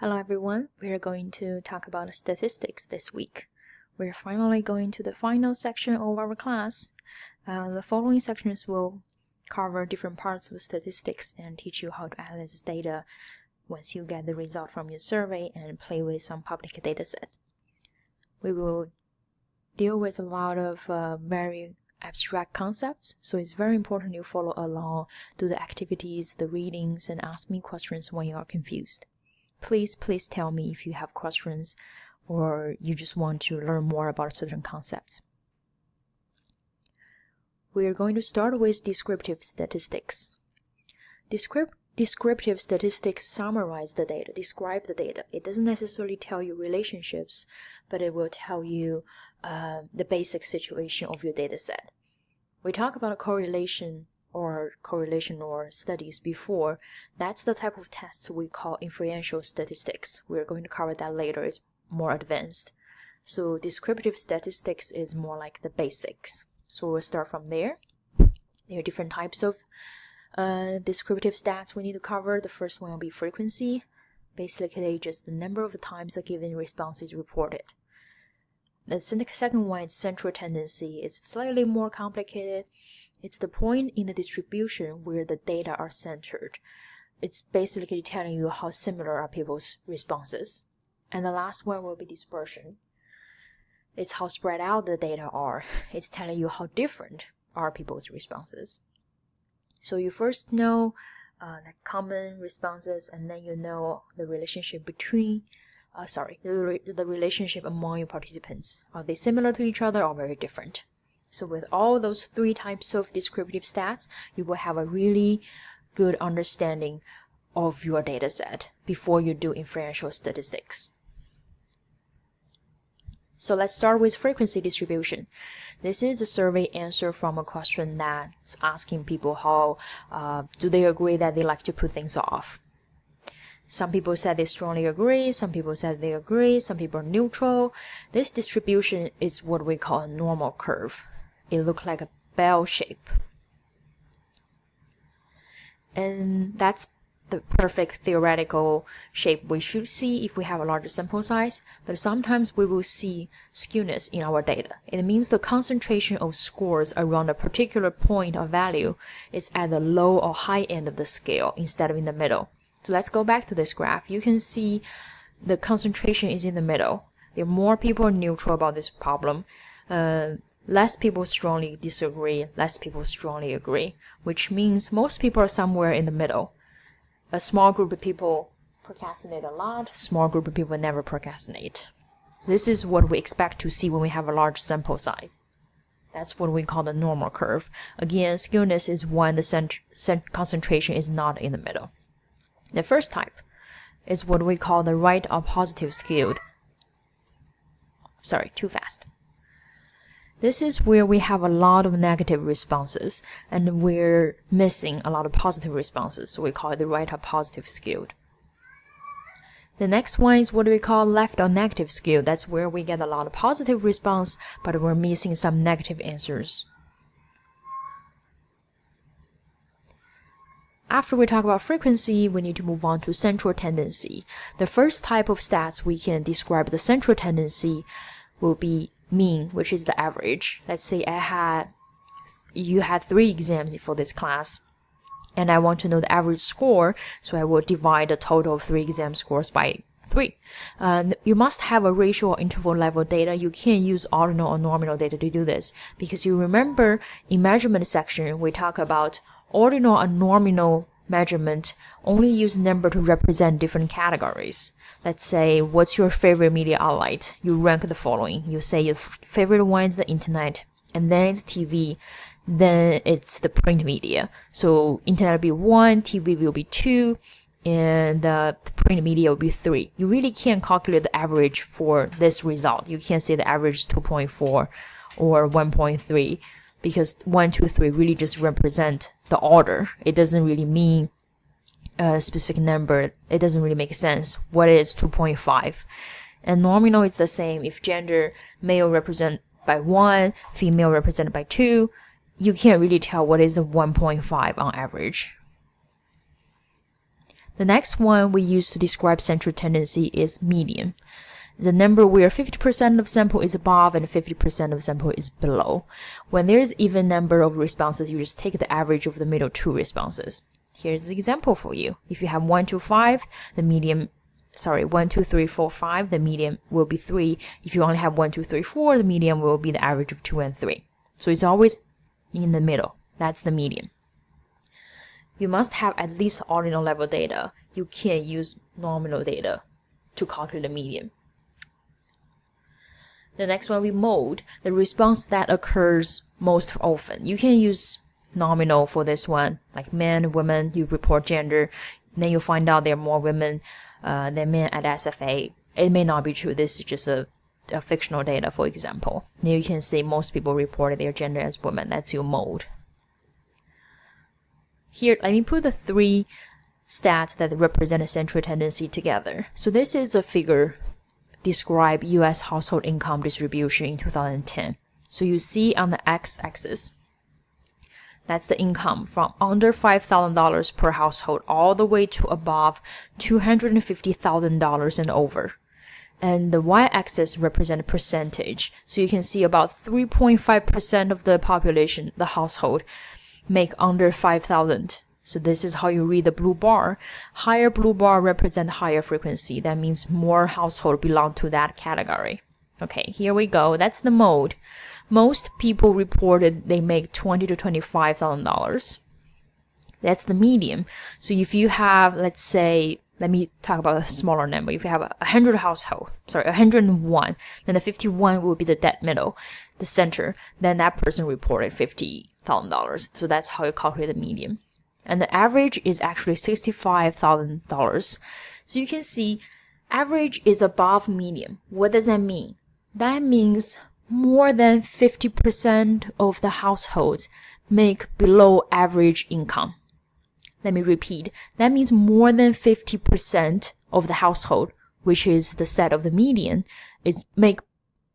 Hello everyone, we are going to talk about statistics this week. We're finally going to the final section of our class. The following sections will cover different parts of statistics and teach you how to analyze data once you get the result from your survey and play with some public dataset. We will deal with a lot of very abstract concepts, so it's very important you follow along, do the activities, the readings, and ask me questions when you are confused. Please tell me if you have questions or you just want to learn more about certain concepts. We are going to start with descriptive statistics. Descriptive statistics summarize the data, describe the data. It doesn't necessarily tell you relationships, but it will tell you the basic situation of your data set. We talk about correlation or studies before. That's the type of tests we call inferential statistics. We're going to cover that later. It's more advanced. So descriptive statistics is more like the basics. So we'll start from there. There are different types of descriptive stats we need to cover. The first one will be frequency. Basically just the number of times a given response is reported. The second one is central tendency. It's slightly more complicated. It's the point in the distribution where the data are centered. It's basically telling you how similar are people's responses. And the last one will be dispersion. It's how spread out the data are. It's telling you how different are people's responses. So you first know the common responses, and then you know the relationship between the relationship among your participants. Are they similar to each other or very different? So with all those three types of descriptive stats, you will have a really good understanding of your data set before you do inferential statistics. So let's start with frequency distribution. This is a survey answer from a question that's asking people how do they agree that they like to put things off. Some people said they strongly agree, some people said they agree, some people are neutral. This distribution is what we call a normal curve. It looks like a bell shape. And that's the perfect theoretical shape we should see if we have a larger sample size, but sometimes we will see skewness in our data. It means the concentration of scores around a particular point of value is at the low or high end of the scale instead of in the middle. So let's go back to this graph. You can see the concentration is in the middle. There are more people neutral about this problem. Less people strongly disagree, less people strongly agree, which means most people are somewhere in the middle. A small group of people procrastinate a lot, small group of people never procrastinate. This is what we expect to see when we have a large sample size. That's what we call the normal curve. Again, skewness is when the concentration is not in the middle. The first type is what we call the right or positive skewed. Sorry, too fast. This is where we have a lot of negative responses and we're missing a lot of positive responses, so we call it the right or positive skewed. The next one is what we call left or negative skewed. That's where we get a lot of positive response, but we're missing some negative answers. After we talk about frequency, we need to move on to central tendency. The first type of stats we can describe the central tendency will be mean, which is the average. Let's say you had 3 exams for this class, and I want to know the average score, so I will divide the total of 3 exam scores by 3. You must have a ratio or interval level data. You can't use ordinal or nominal data to do this, because you remember in measurement section we talk about ordinal and nominal measurement only use number to represent different categories. Let's say, what's your favorite media outlet? You rank the following. You say your favorite one is the internet, and then it's TV, then it's the print media. So internet will be 1, TV will be 2, and the print media will be 3. You really can't calculate the average for this result. You can't say the average is 2.4 or 1.3, because 1, 2, 3 really just represent the order. It doesn't really mean a specific number. It doesn't really make sense. What is 2.5? And nominal is the same. If gender, male represented by 1, female represented by 2, you can't really tell what is a 1.5 on average. The next one we use to describe central tendency is median. The number where 50% of sample is above and 50% of sample is below. When there's even number of responses, you just take the average of the middle two responses. Here's the example for you. If you have 1, 2, 5, the median, 1, 2, 3, 4, 5, the median will be 3. If you only have 1, 2, 3, 4, the median will be the average of 2 and 3. So it's always in the middle. That's the median. You must have at least ordinal level data. You can't use nominal data to calculate the median. The next one, we mode, the response that occurs most often. You can use nominal for this one, like men, women, you report gender, then you find out there are more women than men at SFA. It may not be true. This is just a fictional data, for example. Now you can say most people reported their gender as women. That's your mode. Here, let me put the 3 stats that represent a central tendency together. So this is a figure describe U.S. household income distribution in 2010. So you see on the x-axis, that's the income from under $5,000 per household all the way to above $250,000 and over. And the y-axis represents percentage. So you can see about 3.5% of the population, the household, make under 5,000. So this is how you read the blue bar. Higher blue bar represent higher frequency. That means more household belong to that category. Okay, here we go. That's the mode. Most people reported they make $20,000 to $25,000. That's the median. So if you have, let's say, let me talk about a smaller number. If you have 101, then the 51 will be the dead middle, the center. Then that person reported $50,000. So that's how you calculate the median. And the average is actually $65,000. So you can see average is above median. What does that mean? That means more than 50% of the households make below average income. Let me repeat. That means more than 50% of the household, which is the set of the median, is make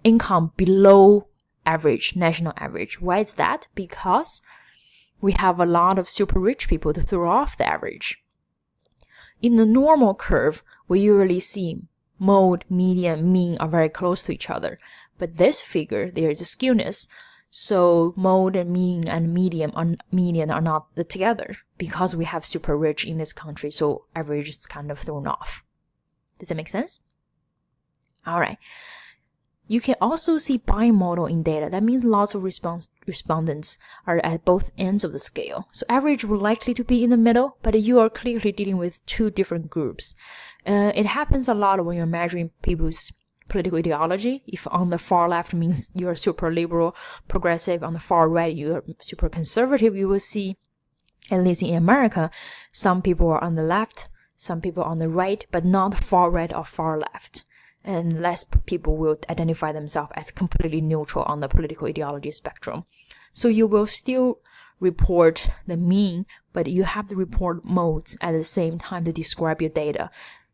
income below average, national average. Why is that? Because we have a lot of super rich people to throw off the average. In the normal curve, we usually see mode, median, mean are very close to each other. But this figure, there is a skewness. So mode and mean and median are not together because we have super rich in this country. So average is kind of thrown off. Does that make sense? All right. You can also see bimodal in data. That means lots of respondents are at both ends of the scale. So average will likely to be in the middle, but you are clearly dealing with 2 different groups. It happens a lot when you're measuring people's political ideology. If on the far left means you're super liberal, progressive, on the far right you're super conservative, you will see, at least in America, some people are on the left, some people on the right, but not far right or far left. And less people will identify themselves as completely neutral on the political ideology spectrum. So you will still report the mean, but you have to report modes at the same time to describe your data,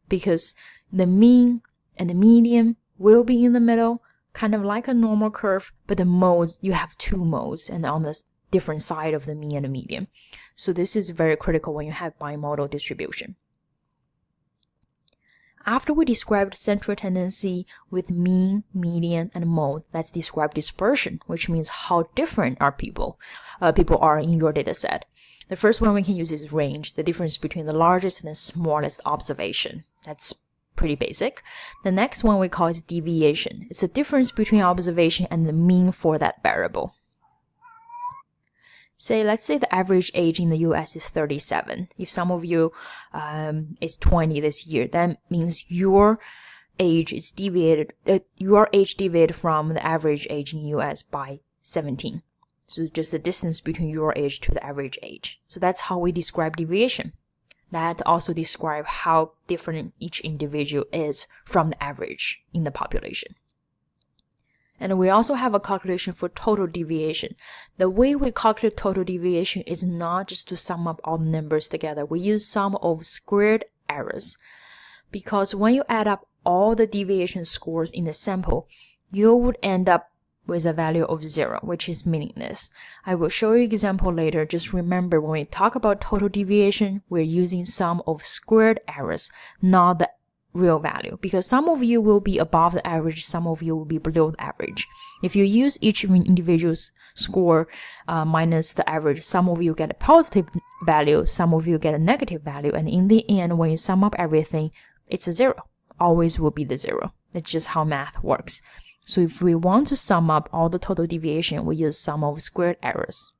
because the mean and the median will be in the middle, kind of like a normal curve, but the modes, you have 2 modes and on the different side of the mean and the median. So this is very critical when you have bimodal distribution. After we described central tendency with mean, median, and mode, let's describe dispersion, which means how different are people are in your data set. The first one we can use is range, the difference between the largest and the smallest observation. That's pretty basic. The next one we call is deviation. It's the difference between observation and the mean for that variable. Let's say the average age in the US is 37. If some of you is 20 this year, that means your age deviated from the average age in US by 17. So just the distance between your age to the average age. So that's how we describe deviation. That also describes how different each individual is from the average in the population. And we also have a calculation for total deviation. The way we calculate total deviation is not just to sum up all the numbers together. We use sum of squared errors. Because when you add up all the deviation scores in the sample, you would end up with a value of 0, which is meaningless. I will show you an example later. Just remember, when we talk about total deviation, we're using sum of squared errors, not the real value, because some of you will be above the average, some of you will be below the average. If you use each individual's score minus the average, some of you get a positive value, some of you get a negative value, and in the end, when you sum up everything, it's a 0. Always will be the 0. That's just how math works. So if we want to sum up all the total deviation, we use sum of squared errors.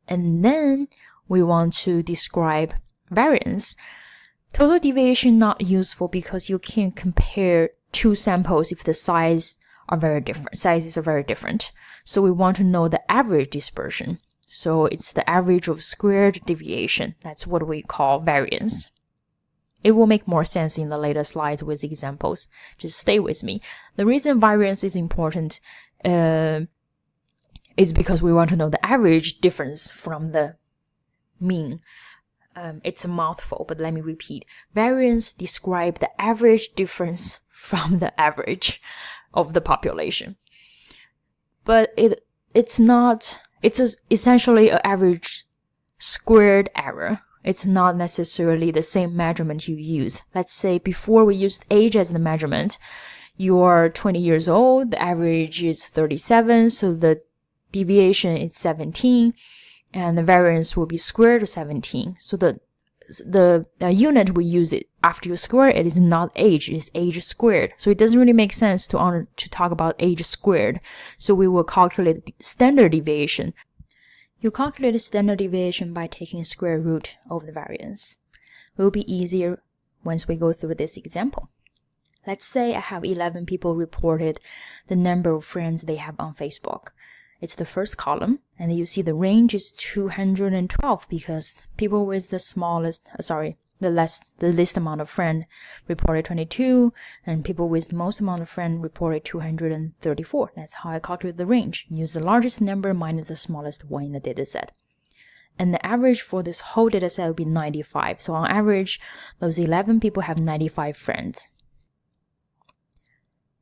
And then we want to describe variance. Total deviation not useful because you can't compare two samples if the sizes are very different. So we want to know the average dispersion. So it's the average of squared deviation. That's what we call variance. It will make more sense in the later slides with examples. Just stay with me. The reason variance is important is because we want to know the average difference from the mean. It's a mouthful, but let me repeat. Variance describes the average difference from the average of the population. But it's essentially an average squared error. It's not necessarily the same measurement you use. Let's say before we used age as the measurement, you're 20 years old, the average is 37, so the deviation is 17, and the variance will be square root of 17. So the unit we use it after you square it is not age, it's age squared. So it doesn't really make sense to talk about age squared. So we will calculate the standard deviation. You calculate the standard deviation by taking square root of the variance. It will be easier once we go through this example. Let's say I have 11 people reported the number of friends they have on Facebook. It's the first column, and you see the range is 212 because people with the least amount of friends reported 22, and people with the most amount of friends reported 234. That's how I calculate the range. Use the largest number minus the smallest one in the dataset. And the average for this whole dataset will be 95. So on average, those 11 people have 95 friends.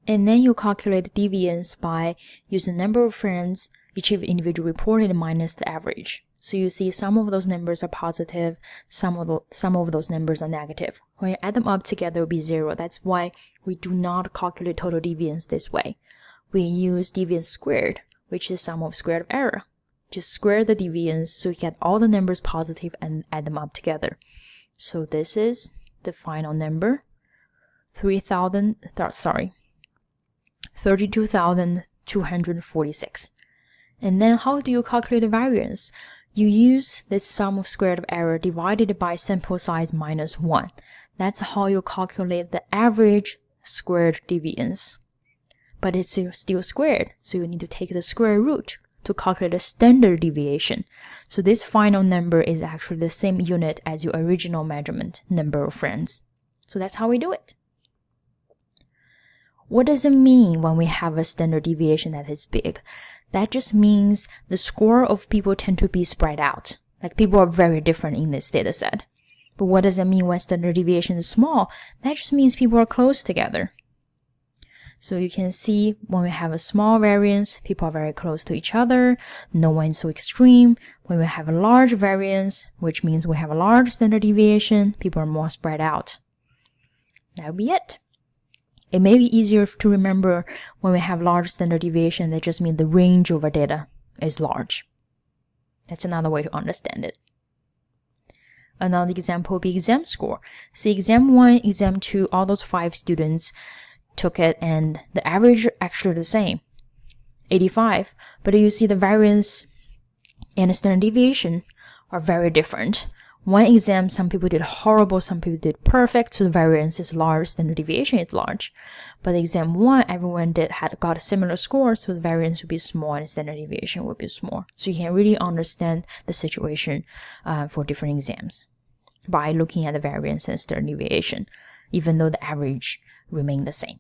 And then you calculate the deviance by using the number of friends each individual reported minus the average. So you see some of those numbers are positive, some of those numbers are negative. When you add them up together, it will be 0. That's why we do not calculate total deviance this way. We use deviance squared, which is sum of squared error. Just square the deviance so you get all the numbers positive and add them up together. So this is the final number, 32,246. And then how do you calculate the variance? You use this sum of squared error divided by sample size minus 1. That's how you calculate the average squared deviance. But it's still squared, so you need to take the square root to calculate the standard deviation. So this final number is actually the same unit as your original measurement, number of friends. So that's how we do it. What does it mean when we have a standard deviation that is big? That just means the score of people tend to be spread out. Like people are very different in this data set. But what does it mean when standard deviation is small? That just means people are close together. So you can see when we have a small variance, people are very close to each other. No one is so extreme. When we have a large variance, which means we have a large standard deviation, people are more spread out. That would be it. It may be easier to remember when we have large standard deviation, that just means the range of our data is large. That's another way to understand it. Another example would be exam score. See, exam 1, exam 2, all those 5 students took it and the average actually the same, 85. But you see the variance and the standard deviation are very different. One exam, some people did horrible, some people did perfect, so the variance is large, standard deviation is large. But exam 1, everyone got a similar score, so the variance would be small and standard deviation would be small. So you can really understand the situation for different exams by looking at the variance and standard deviation, even though the average remain the same.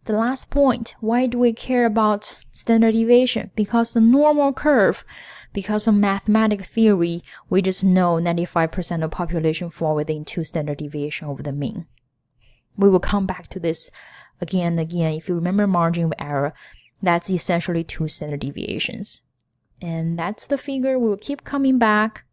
The last point, why do we care about standard deviation? Because the normal curve, because of mathematical theory, we just know 95% of population fall within 2 standard deviation over the mean. We will come back to this again and again. If you remember margin of error, that's essentially 2 standard deviations. And that's the figure we will keep coming back